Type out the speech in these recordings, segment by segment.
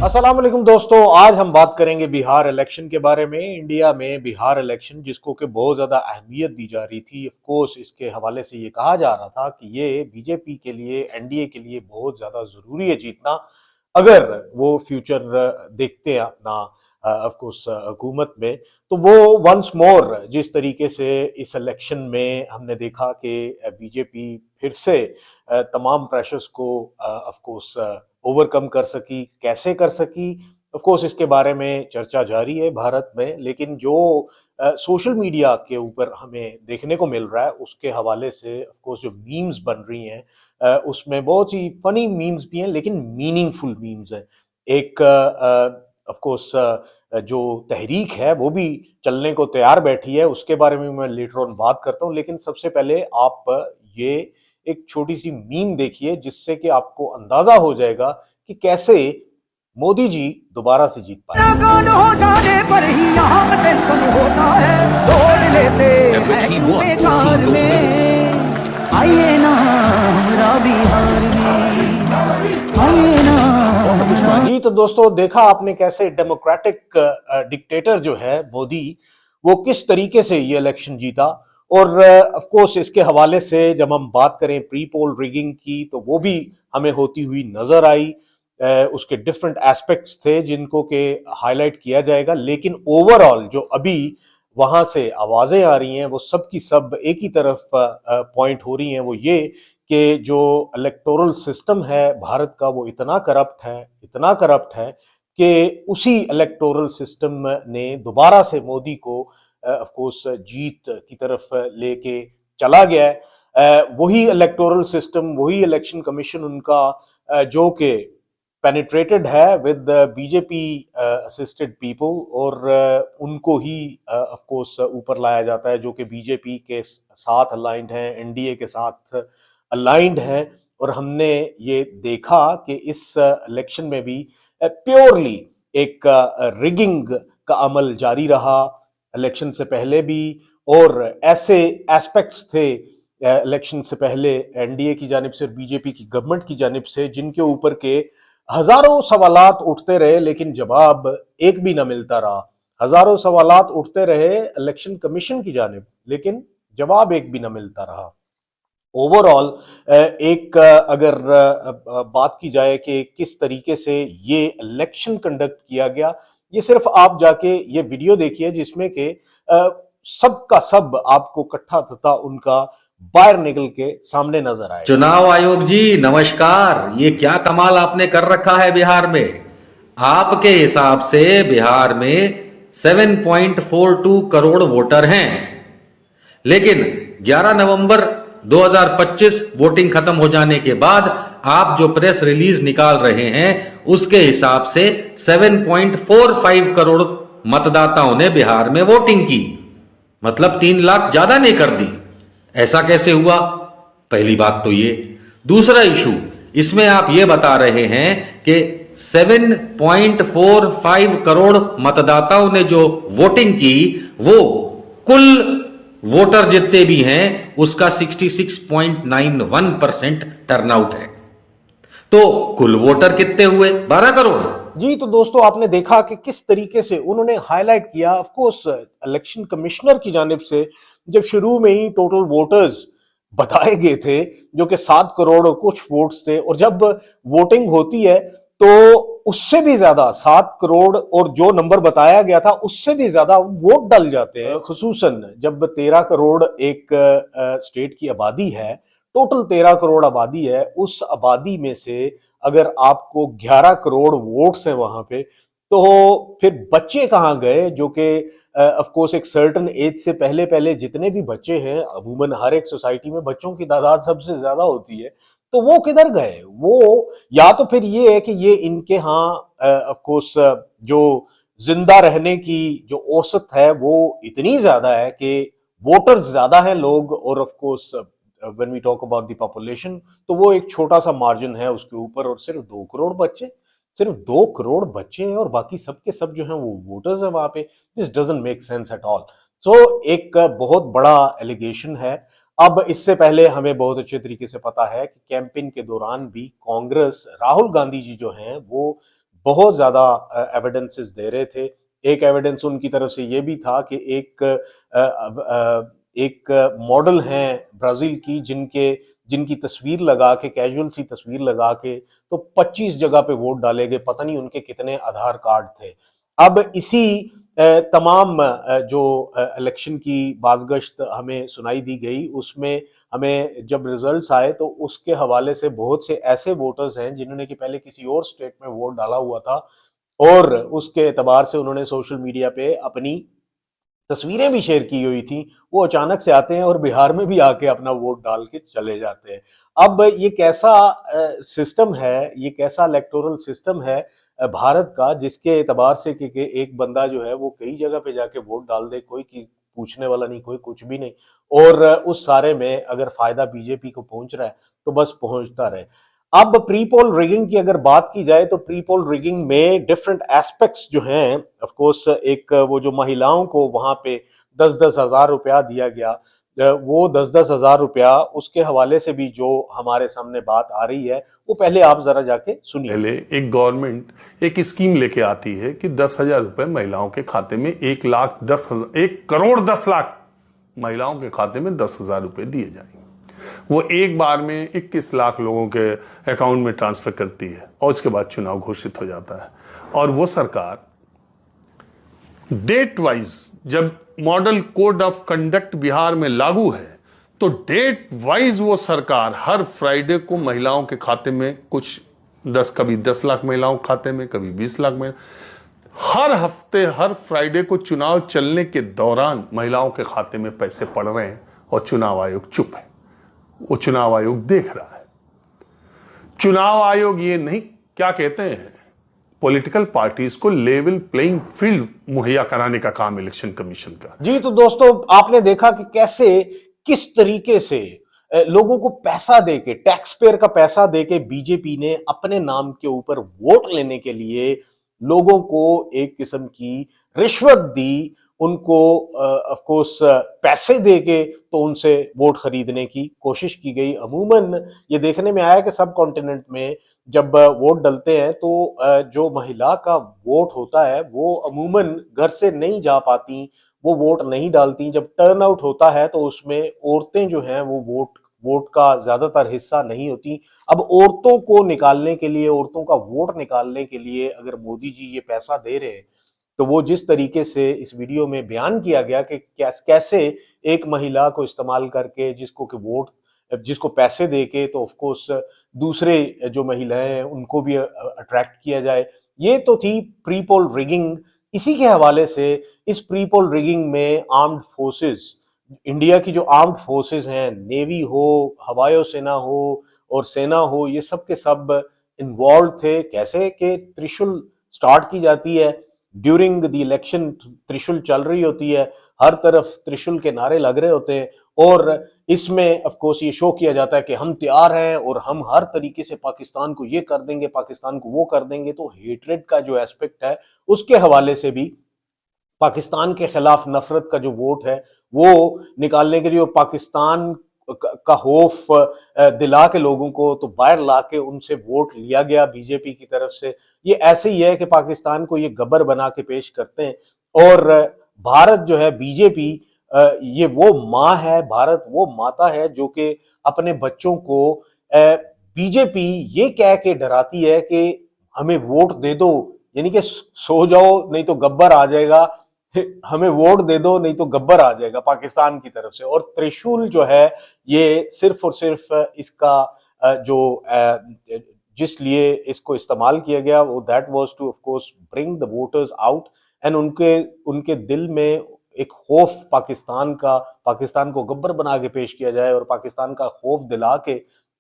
अस्सलाम वालेकुम दोस्तों, आज हम बात करेंगे बिहार इलेक्शन के बारे में। इंडिया में बिहार इलेक्शन जिसको कि बहुत ज़्यादा अहमियत दी जा रही थी, ऑफ कोर्स इसके हवाले से ये कहा जा रहा था कि ये बीजेपी के लिए, एनडीए के लिए बहुत ज़्यादा ज़रूरी है जीतना, अगर वो फ्यूचर देखते हैं अपना ऑफ कोर्स हुकूमत में। तो वो वंस मोर जिस तरीके से इस इलेक्शन में हमने देखा कि बीजेपी फिर से तमाम प्रेशर्स को ऑफ कोर्स ओवरकम कर सकी, कैसे कर सकी, ऑफ कोर्स इसके बारे में चर्चा जारी है भारत में। लेकिन जो सोशल मीडिया के ऊपर हमें देखने को मिल रहा है उसके हवाले से ऑफ कोर्स जो मीम्स बन रही हैं, उसमें बहुत ही फनी मीम्स भी हैं लेकिन मीनिंगफुल मीम्स हैं। एक ऑफ कोर्स जो तहरीक है वो भी चलने को तैयार बैठी है, उसके बारे में मैं लेटर ऑन बात करता हूँ। लेकिन सबसे पहले आप ये एक छोटी सी मीम देखिए जिससे कि आपको अंदाजा हो जाएगा कि कैसे मोदी जी दोबारा से जीत पाए। हो जाने पर ही यहाँ टेंशन होता है, दौड़ लेते हैं बेकार में। आइए ना हमरा बिहार में, आइए ना। जी तो दोस्तों, देखा आपने कैसे डेमोक्रेटिक डिक्टेटर जो है मोदी, वो किस तरीके से ये इलेक्शन जीता। और ऑफ कोर्स इसके हवाले से जब हम बात करें प्री पोल रिगिंग की तो वो भी हमें होती हुई नजर आई। उसके डिफरेंट एस्पेक्ट्स थे जिनको के हाईलाइट किया जाएगा, लेकिन ओवरऑल जो अभी वहां से आवाजें आ रही हैं वो सब की सब एक ही तरफ पॉइंट हो रही हैं, वो ये कि जो इलेक्टोरल सिस्टम है भारत का वो इतना करप्ट है, इतना करप्ट है कि उसी इलेक्टोरल सिस्टम ने दोबारा से मोदी को ऑफ कोर्स जीत की तरफ लेके चला गया है। वही इलेक्टोरल सिस्टम, वही इलेक्शन कमीशन उनका जो कि पेनिट्रेटेड है विद बीजेपी असिस्टेड पीपल, और उनको ही ऑफ कोर्स ऊपर लाया जाता है जो कि बीजेपी के साथ अलाइंड है, एनडीए के साथ अलाइंड है। और हमने ये देखा कि इस इलेक्शन में भी प्योरली एक रिगिंग का अमल जारी रहा, इलेक्शन से पहले भी। और ऐसे एस्पेक्ट्स थे इलेक्शन से पहले एनडीए की जानिब से, बीजेपी की गवर्नमेंट की जानिब से, जिनके ऊपर के हजारों सवालात उठते रहे लेकिन जवाब एक भी ना मिलता रहा। हजारों सवालात उठते रहे इलेक्शन कमीशन की जानिब, लेकिन जवाब एक भी ना मिलता रहा। ओवरऑल एक अगर बात की जाए कि किस तरीके से ये इलेक्शन कंडक्ट किया गया, ये सिर्फ आप जाके ये वीडियो देखिए जिसमें कि सब का सब आपको इकट्ठा तथा उनका बाहर निकल के सामने नजर आए। चुनाव आयोग जी नमस्कार। ये क्या कमाल आपने कर रखा है बिहार में। आपके हिसाब से बिहार में 7.42 करोड़ वोटर हैं, लेकिन 11 नवंबर 2025 वोटिंग खत्म हो जाने के बाद आप जो प्रेस रिलीज निकाल रहे हैं उसके हिसाब से 7.45 करोड़ मतदाताओं ने बिहार में वोटिंग की, मतलब 3 लाख ज्यादा ने कर दी। ऐसा कैसे हुआ? पहली बात तो ये। दूसरा इशू, इसमें आप ये बता रहे हैं कि 7.45 करोड़ मतदाताओं ने जो वोटिंग की वो कुल वोटर जितने भी हैं उसका 66.91% टर्नआउट है। तो कुल वोटर कितने हुए? 12 करोड़। जी तो दोस्तों, आपने देखा कि किस तरीके से उन्होंने हाईलाइट किया। ऑफ कोर्स इलेक्शन कमिश्नर की जानिब से जब शुरू में ही टोटल वोटर्स बताए गए थे जो कि 7 करोड़ और कुछ वोट्स थे, और जब वोटिंग होती है तो उससे भी ज्यादा 7 करोड़ और जो नंबर बताया गया था उससे भी ज्यादा वोट डल जाते हैं। खुसूसन जब 13 करोड़ एक स्टेट की आबादी है, टोटल 13 करोड़ आबादी है, उस आबादी में से अगर आपको 11 करोड़ वोट्स हैं वहां पे, तो फिर बच्चे कहाँ गए जो कि ऑफ कोर्स एक सर्टन एज से पहले पहले जितने भी बच्चे हैं, अमूमन हर एक सोसाइटी में बच्चों की तादाद सबसे ज्यादा होती है, तो वो किधर गए? वो या तो फिर ये है कि ये इनके यहाँ ऑफ कोर्स जो जिंदा रहने की जो औसत है वो इतनी ज्यादा है कि वोटर्स ज्यादा हैं लोग, और of course when we talk about the population तो वो एक छोटा सा मार्जिन है उसके ऊपर, और सिर्फ 2 करोड़ बच्चे, सिर्फ 2 करोड़ बच्चे हैं और बाकी सब के सब जो हैं वो वोटर्स हैं वहां पे। This doesn't make sense at all. So एक बहुत बड़ा एलिगेशन है। अब इससे पहले हमें बहुत अच्छे तरीके से पता है कि कैंपेन के दौरान भी कांग्रेस, राहुल गांधी जी जो हैं वो बहुत ज्यादा एविडेंसेस दे रहे थे। एक एविडेंस उनकी तरफ से ये भी था कि एक मॉडल हैं ब्राजील की जिनकी तस्वीर लगा के, कैजुअल सी तस्वीर लगा के, तो 25 जगह पे वोट डाले गए, पता नहीं उनके कितने आधार कार्ड थे। अब इसी तमाम जो इलेक्शन की बाज़गश्त हमें सुनाई दी गई, उसमें हमें जब रिजल्ट्स आए तो उसके हवाले से बहुत से ऐसे वोटर्स हैं जिन्होंने कि पहले किसी और स्टेट में वोट डाला हुआ था और उसके एतबार से उन्होंने सोशल मीडिया पे अपनी तस्वीरें भी शेयर की हुई थी, वो अचानक से आते हैं और बिहार में भी आके अपना वोट डाल के चले जाते हैं। अब ये कैसा सिस्टम है, ये कैसा इलेक्टोरल सिस्टम है भारत का, जिसके एतबार से कि एक बंदा जो है वो कई जगह पे जाके वोट डाल दे, कोई की पूछने वाला नहीं, कोई कुछ भी नहीं, और उस सारे में अगर फायदा बीजेपी को पहुंच रहा है तो बस पहुंचता रहे। अब प्री पोल रिगिंग की अगर बात की जाए तो प्री पोल रिगिंग में डिफरेंट एस्पेक्ट्स जो हैं, ऑफ कोर्स एक वो जो महिलाओं को वहां पे 10-10 हजार रुपया दिया गया, वो 10-10 हजार रुपया, उसके हवाले से भी जो हमारे सामने बात आ रही है वो पहले आप जरा जाके सुनिए। पहले एक गवर्नमेंट एक स्कीम लेके आती है कि 10,000 रुपए महिलाओं के खाते में, 1,10,000 महिलाओं के खाते में 10,000 रुपए दिए जाएंगे। वो एक बार में 21 लाख लोगों के अकाउंट में ट्रांसफर करती है और उसके बाद चुनाव घोषित हो जाता है। और वो सरकार डेट वाइज, जब model code of conduct Bihar में लागू है तो डेट वाइज वो सरकार हर फ्राइडे को महिलाओं के खाते में कुछ 10, कभी 10 लाख महिलाओं के खाते में, कभी 20 लाख महिला, हर हफ्ते हर फ्राइडे को चुनाव चलने के दौरान महिलाओं के खाते में पैसे पड़ रहे हैं और चुनाव आयोग चुप है। वो चुनाव आयोग देख रहा है। चुनाव आयोग ये नहीं, क्या कहते हैं, पॉलिटिकल पार्टीज को लेवल प्लेइंग फील्ड मुहैया कराने का काम इलेक्शन कमीशन का। जी, तो दोस्तों आपने देखा कि कैसे, किस तरीके से लोगों को पैसा देके, टैक्स पेयर का पैसा देके बीजेपी ने अपने नाम के ऊपर वोट लेने के लिए लोगों को एक किस्म की रिश्वत दी, उनको ऑफ कोर्स पैसे देके तो उनसे वोट खरीदने की कोशिश की गई। अमूमन ये देखने में आया कि सब कॉन्टिनेंट में जब वोट डलते हैं तो जो महिला का वोट होता है वो अमूमन घर से नहीं जा पाती, वो वोट नहीं डालती। जब टर्न आउट होता है तो उसमें औरतें जो हैं वो वोट का ज्यादातर हिस्सा नहीं होती। अब औरतों को निकालने के लिए, औरतों का वोट निकालने के लिए अगर मोदी जी ये पैसा दे रहे हैं, तो वो जिस तरीके से इस वीडियो में बयान किया गया कि कैसे एक महिला को इस्तेमाल करके, जिसको पैसे देके, तो ऑफ कोर्स दूसरे जो महिलाएं हैं उनको भी अट्रैक्ट किया जाए, ये तो थी प्री पोल रिगिंग। इसी के हवाले से इस प्री पोल रिगिंग में आर्म्ड फोर्सेस, इंडिया की जो आर्म्ड फोर्सेस हैं, नेवी हो, हवाई सेना हो और सेना हो, ये सब के सब इन्वॉल्व थे। कैसे कि त्रिशूल स्टार्ट की जाती है ड्यूरिंग द इलेक्शन, त्रिशूल चल रही होती है, हर तरफ त्रिशूल के नारे लग रहे होते हैं और इसमें ऑफ कोर्स ये शो किया जाता है कि हम तैयार हैं और हम हर तरीके से पाकिस्तान को ये कर देंगे, पाकिस्तान को वो कर देंगे। तो हेट्रेड का जो एस्पेक्ट है उसके हवाले से भी, पाकिस्तान के खिलाफ नफरत का जो वोट है वो निकालने के लिए, पाकिस्तान का खौफ दिला के लोगों को तो बाहर ला के उनसे वोट लिया गया बीजेपी की तरफ से। ये ऐसे ही है कि पाकिस्तान को ये गब्बर बना के पेश करते हैं और भारत जो है, बीजेपी ये वो माँ है, भारत वो माता है जो कि अपने बच्चों को बीजेपी ये कह के डराती है कि हमें वोट दे दो, यानी कि सो जाओ नहीं तो गब्बर आ जाएगा, हमें वोट दे दो नहीं तो गब्बर आ जाएगा पाकिस्तान की तरफ से। और त्रिशूल जो है ये सिर्फ और सिर्फ इसका जो जिस लिए इसको इस्तेमाल किया गया वो that was two of course bring the voters out and उनके दिल में एक खौफ पाकिस्तान का, पाकिस्तान को गब्बर बना के पेश किया जाए और पाकिस्तान का खौफ दिला के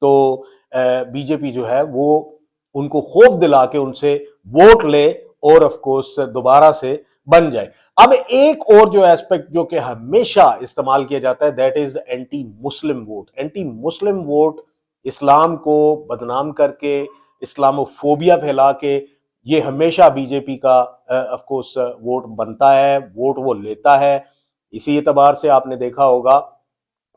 तो बीजेपी जो है वो उनको खौफ दिला के उनसे वोट ले और ऑफ कोर्स दोबारा से बन जाए। अब एक और जो एस्पेक्ट जो कि हमेशा इस्तेमाल किया जाता है that is anti Muslim vote. Anti Muslim vote इस्लाम को बदनाम करके, इस्लामोफोबिया फैला के, ये हमेशा बीजेपी का ऑफ कोर्स वोट बनता है, वोट वो लेता है। इसी एतबार से आपने देखा होगा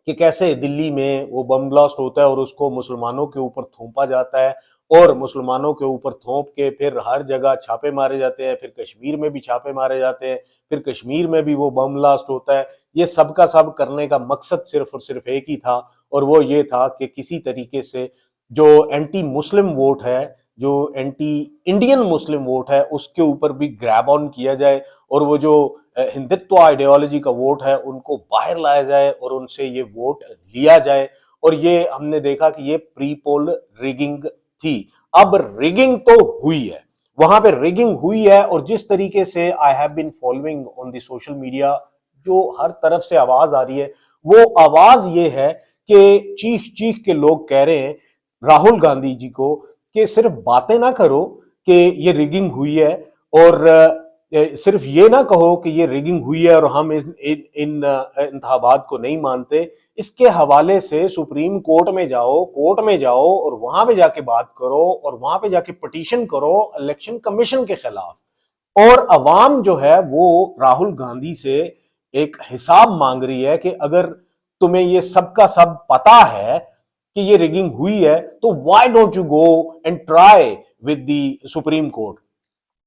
कि कैसे दिल्ली में वो बम ब्लास्ट होता है और उसको मुसलमानों के ऊपर थोपा जाता है और मुसलमानों के ऊपर थोप के फिर हर जगह छापे मारे जाते हैं, फिर कश्मीर में भी छापे मारे जाते हैं, फिर कश्मीर में भी वो बम ब्लास्ट होता है। ये सब का सब करने का मकसद सिर्फ और सिर्फ एक ही था, और वो ये था कि किसी तरीके से जो एंटी मुस्लिम वोट है, जो एंटी इंडियन मुस्लिम वोट है, उसके ऊपर भी ग्रैब ऑन किया जाए, और वो जो हिंदुत्व आइडियोलॉजी का वोट है उनको बाहर लाया जाए और उनसे ये वोट लिया जाए। और ये हमने देखा कि ये प्री पोल रिगिंग थी। अब रिगिंग तो हुई है, वहां पे रिगिंग हुई है, और जिस तरीके से I have been following on the social media, जो हर तरफ से आवाज आ रही है, वो आवाज ये है कि चीख चीख के लोग कह रहे हैं राहुल गांधी जी को कि सिर्फ बातें ना करो कि ये रिगिंग हुई है, और सिर्फ ये ना कहो कि ये रिगिंग हुई है और हम इन इंतखाबात को नहीं मानते। इसके हवाले से सुप्रीम कोर्ट में जाओ, कोर्ट में जाओ, और वहां पे जाके बात करो, और वहां पे जाके पिटीशन करो इलेक्शन कमीशन के खिलाफ। और अवाम जो है वो राहुल गांधी से एक हिसाब मांग रही है कि अगर तुम्हें ये सब का सब पता है कि ये रिगिंग हुई है, तो why don't you go and try with the supreme court.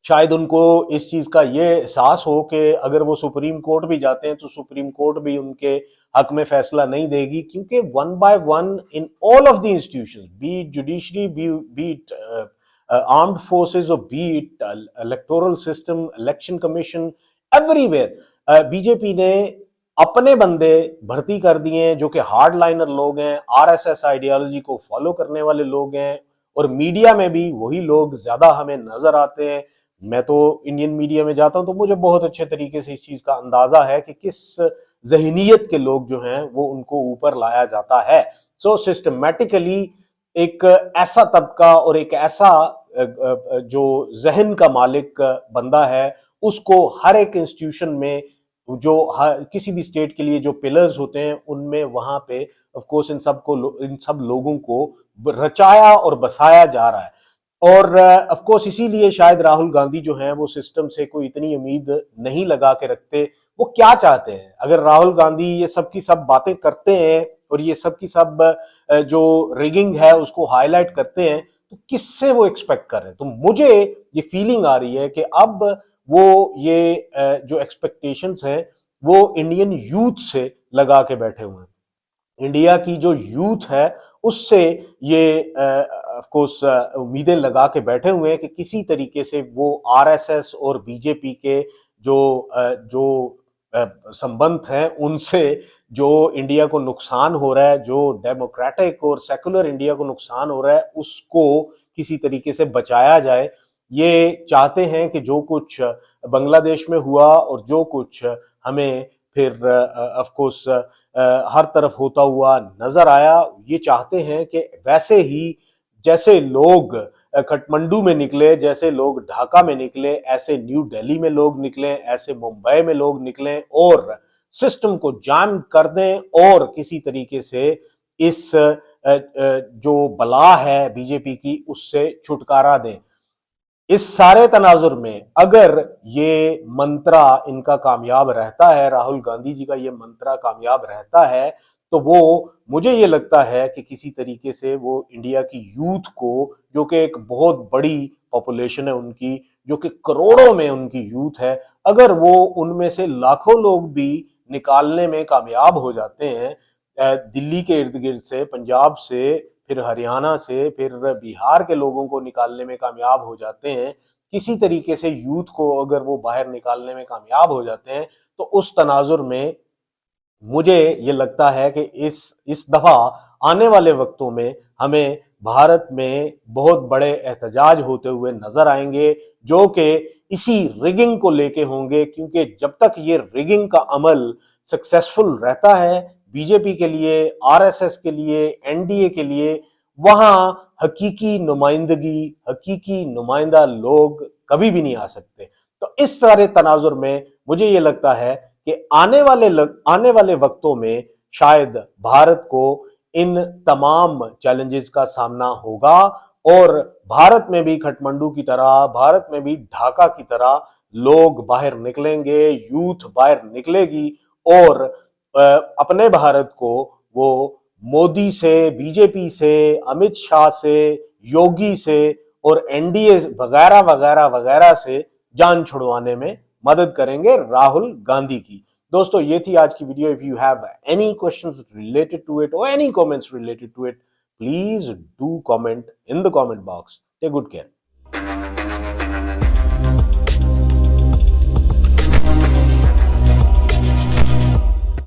शायद उनको इस चीज का ये एहसास हो कि अगर वो सुप्रीम कोर्ट भी जाते हैं तो सुप्रीम कोर्ट भी उनके हक में फैसला नहीं देगी, क्योंकि one by one in all of the institutions, be it judiciary, be it armed forces, और be it electoral system, election commission, everywhere BJP ने अपने बंदे भर्ती कर दिए जो कि हार्ड लाइनर लोग हैं, आरएसएस आइडियोलॉजी को फॉलो करने वाले लोग हैं, और मीडिया में भी वही लोग ज्यादा हमें नजर आते हैं। मैं तो इंडियन मीडिया में जाता हूं तो मुझे बहुत अच्छे तरीके से इस चीज का अंदाजा है कि किस जहनीयत के लोग जो हैं वो उनको ऊपर लाया जाता है। सो सिस्टमैटिकली एक ऐसा तबका और एक ऐसा जो जहन का मालिक बंदा है, उसको हर एक इंस्टीट्यूशन में जो किसी भी स्टेट के लिए जो पिलर्स होते हैं उनमें वहां पे ऑफ कोर्स इन सब लोगों को रचाया और बसाया जा रहा है। और ऑफ कोर्स इसीलिए शायद राहुल गांधी जो हैं वो सिस्टम से कोई इतनी उम्मीद नहीं लगा के रखते। वो क्या चाहते हैं? अगर राहुल गांधी ये सब की सब बातें करते हैं और ये सब की सब जो रिगिंग है उसको हाईलाइट करते हैं, तो किससे वो एक्सपेक्ट कर रहे हैं? तो मुझे ये फीलिंग आ रही है कि अब वो ये जो एक्सपेक्टेशंस हैं वो इंडियन यूथ से लगा के बैठे हुए हैं। इंडिया की जो यूथ है उससे ये ऑफ कोर्स उम्मीदें लगा के बैठे हुए हैं कि किसी तरीके से वो आरएसएस और बीजेपी के जो संबंध हैं उनसे जो इंडिया को नुकसान हो रहा है, जो डेमोक्रेटिक और सेकुलर इंडिया को नुकसान हो रहा है, उसको किसी तरीके से बचाया जाए। ये चाहते हैं कि जो कुछ बांग्लादेश में हुआ और जो कुछ हमें फिर ऑफ कोर्स हर तरफ होता हुआ नजर आया, ये चाहते हैं कि वैसे ही जैसे लोग काठमांडू में निकले, जैसे लोग ढाका में निकले, ऐसे न्यू दिल्ली में लोग निकले, ऐसे मुंबई में लोग निकले और सिस्टम को जाम कर दें और किसी तरीके से इस जो बला है बीजेपी की उससे छुटकारा दें। इस सारे तनाजुर में अगर ये मंत्रा इनका कामयाब रहता है, राहुल गांधी जी का ये मंत्रा कामयाब रहता है, तो वो मुझे ये लगता है कि किसी तरीके से वो इंडिया की यूथ को, जो कि एक बहुत बड़ी पॉपुलेशन है उनकी, जो कि करोड़ों में उनकी यूथ है, अगर वो उनमें से लाखों लोग भी निकालने में कामयाब हो जाते हैं, दिल्ली के इर्द गिर्द से, पंजाब से, फिर हरियाणा से, फिर बिहार के लोगों को निकालने में कामयाब हो जाते हैं, किसी तरीके से यूथ को अगर वो बाहर निकालने में कामयाब हो जाते हैं, तो उस तनाजुर में मुझे ये लगता है कि इस दफा आने वाले वक्तों में हमें भारत में बहुत बड़े एहतजाज होते हुए नजर आएंगे, जो कि इसी रिगिंग को लेके होंगे। क्योंकि जब तक ये रिगिंग का अमल सक्सेसफुल रहता है बीजेपी के लिए, आरएसएस के लिए, एनडीए के लिए, वहां हकीकी नुमाइंदगी, हकीकी नुमाइंदा लोग कभी भी नहीं आ सकते। तो इस सारे तनाजुर में मुझे ये लगता है कि आने वाले वक्तों में शायद भारत को इन तमाम चैलेंजेस का सामना होगा, और भारत में भी काठमांडू की तरह, भारत में भी ढाका की तरह लोग बाहर निकलेंगे, यूथ बाहर निकलेगी और अपने भारत को वो मोदी से, बीजेपी से, अमित शाह से, योगी से और एनडीए वगैरह वगैरह वगैरह से जान छुड़वाने में मदद करेंगे राहुल गांधी की। दोस्तों ये थी आज की video. If you have any questions related to it or any comments related to it, please do comment in the comment box. Take good care.